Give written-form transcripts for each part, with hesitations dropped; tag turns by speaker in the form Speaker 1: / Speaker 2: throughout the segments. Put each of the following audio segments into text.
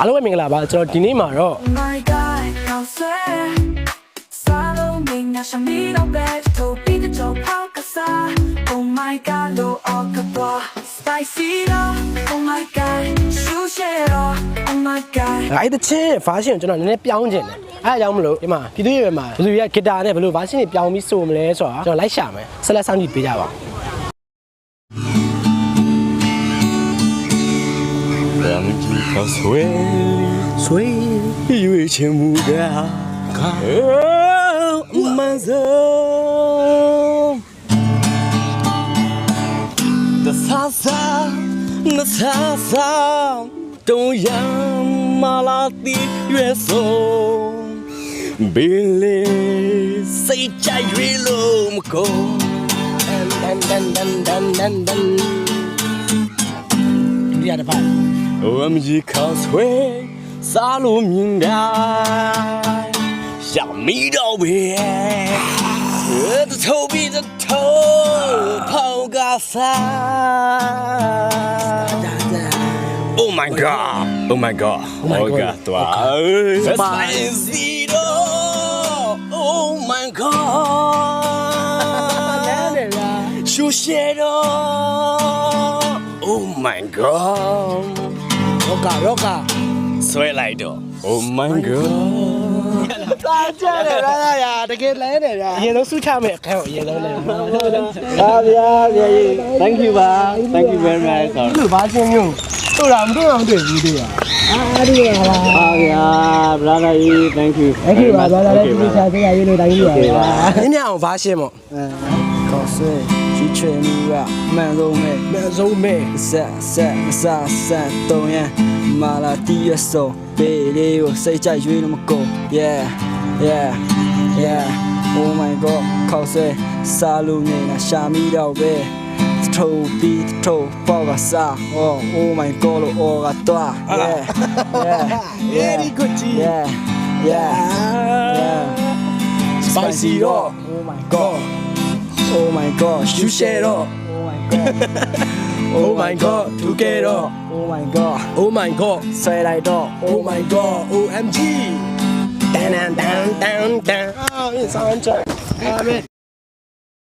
Speaker 1: အားလုံးပဲမင်္ဂလာပါကျွန်တော်ဒီနေ့မှာတော့
Speaker 2: Oh my god, lo okapa spicy lo oh my god, sushi lo oh my god
Speaker 1: အဲ့ဒီချင်း version ကိုကျွန်တော်နည်းနည်းပြောင်းခြင်းတယ်အဲ့ဒါကြောင့်မလို့ဒီမှာပြည်သူ့ရဲ့မှာဘယ်လိုရဂီတာနဲ့ဘယ်လို version တွေပြောင်းပြီးဆိုမလဲဆိုတာကျွန်တော်လိုက်ရှာမယ်ဆက်လက်စောင့်ကြည့်ပေးကြပါဦးဆွေရွေးချင်မှုကမန်ဇုံThe salsa, the salsa, don't yam malati yeso. Billy, say chai rilo mko. Dan. Dia dapat. OMG Causeway, selalu mindai. Xiaomi dao be. The Toby the toe, Pogasa. Oh my god, oh my god, oh my god, spicy, oh my god, sushi, oh my god, roka, sweat like oh my god. 大家的呀，这个来的呀，也能舒畅没？看我也能来。
Speaker 3: Thank you 吧 ，Thank you very much。
Speaker 1: 这把钱用，都让对不对呀？这个好吧。
Speaker 3: 好呀，brother，Thank you。Thank
Speaker 1: you 吧，brother，谢谢一路Thank you 吧。今天我发现嘛，
Speaker 3: 考试去全部啊，慢肉妹，啥都呀，马拉第一手，贝利我谁家有那么高 ？Yeah，Oh my god，考试沙路呢那下米了呗。头比头爆个啥？Oh my god，我个多
Speaker 1: ，Very good，
Speaker 3: Yeah，Spicy 咯 ，Oh my god， sushi 咯
Speaker 1: ，Oh my god，together，Oh my god，
Speaker 3: 谁来的
Speaker 1: ？Oh my god，OMG，当，啊，你上阵，阿妹，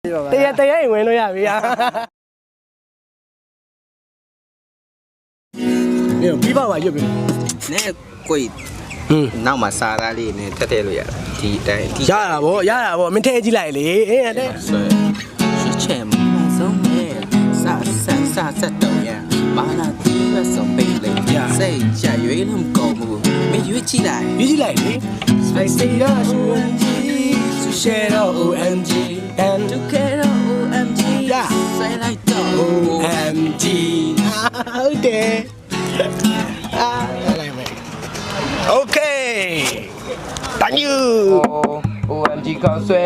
Speaker 1: 第一ဝင်လို့ရပြီ啊。没有，比爸爸有没有？
Speaker 4: 那贵，နောက်မှာစားသားလေးနဲ့ထက်ထည့်လို့ရဒီတိုင်းဒီ
Speaker 1: ရတာဗောမင်းထဲကြည့်လိုက်လေအေးတဲ့
Speaker 4: ဆွဲရွှေချဲမဆုံးနဲ့စတော့ရမာလာတီးရဆုံးပိတ်လေးစိတ်ကြရွေးလို့မကုန်ဘူးမရွေးကြည့်လိုက်
Speaker 1: ကြည့်လိုက်လေ Spicy ရရှူန်ကြီးသူ share တော့ OMG and
Speaker 4: together OMG ဆွဲလိုက်တော့
Speaker 1: OMG ဟုတ်တယ်လိုက်မယ် Okay thank you
Speaker 5: OMG ကောင်းဆွဲ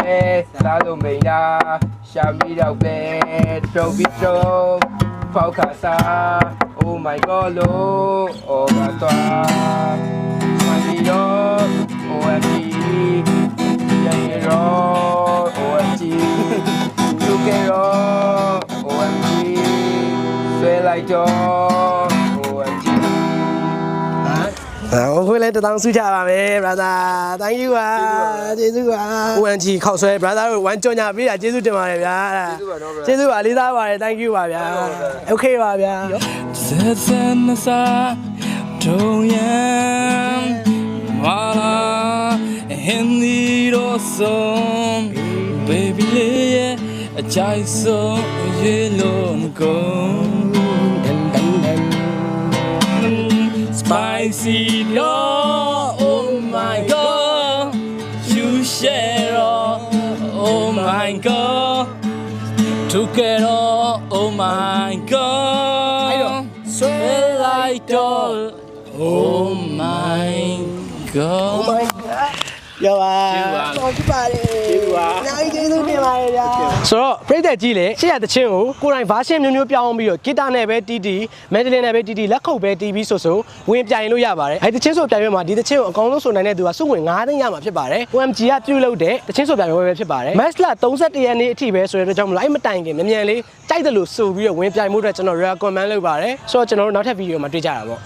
Speaker 5: စားလို့မိန်နာရှာပြီးတော့ပဲထုတ်ပြီးတော့ဖောက်ခါစား Oh my god လို့အော်ကတော့မှန်ပြီးတော့ OMG ရေရော OMG လူကေရော OMG ဆွဲလိုက်တော့ OMG
Speaker 1: 我回来就当暑假吧呗 brother thank you 啊ကျေးဇူးပါ OMG ခောက်ဆွဲ brother တို့ဝမ်းကြော်ညာပေးတာကျေးဇူးတင်ပါတယ်ဗျာကျေးဇူးပါလေးစားပါတယ် thank you ပါဗျာ okay ပါဗျာဆက်ဆက်နစားတုံးရန်မာလာဟင်းဒီရောဆုံး baby လေးရဲ့အကြိုက်ဆုံးရေလုံးကုန် Spicy oh my god you share oh my god together oh my god sweet like doll oh my god oh my god ရပါတော်ကြပါလေနိုင်ကျေးဇူးတင်ပါတယ်ဗျာဆိုတော့ပြည်သက်ကြီးလေရှေ့ရတချင်းကိုကိုယ်တိုင် version မျိုးပြောင်းပြီးတော့ဂီတာနဲ့ပဲတီးတီးမက်ဒလင်နဲ့ပဲတီးတီးလက်ခုပ်ပဲတီးပြီးဆိုဝင်ပြိုင်လို့ရပါတယ်အဲဒီတချင်းဆိုပြိုင်ပွဲမှာဒီတချင်းကိုအကောင်းဆုံးဆိုနိုင်တဲ့သူကစုဝင်9သိန်းရမှာဖြစ်ပါတယ် OMG ကပြုလုပ်တဲ့တချင်းဆိုပြိုင်ပွဲပဲဖြစ်ပါတယ် Max လ31ရက်နေ့အထိပဲဆိုတဲ့အတွက်ကြောင့်မလို့အဲ့မတိုင်ခင်မြန်လေးကြိုက်တယ်လို့ဆိုပြီးတော့ဝင်ပြိုင်မှုအတွက်ကျွန်တော် recommend လုပ်ပါတယ်ဆိုတော့ကျွန်တော်တို့နောက်ထပ်ဗီဒီယိုမှာတွေ့ကြတာပေါ့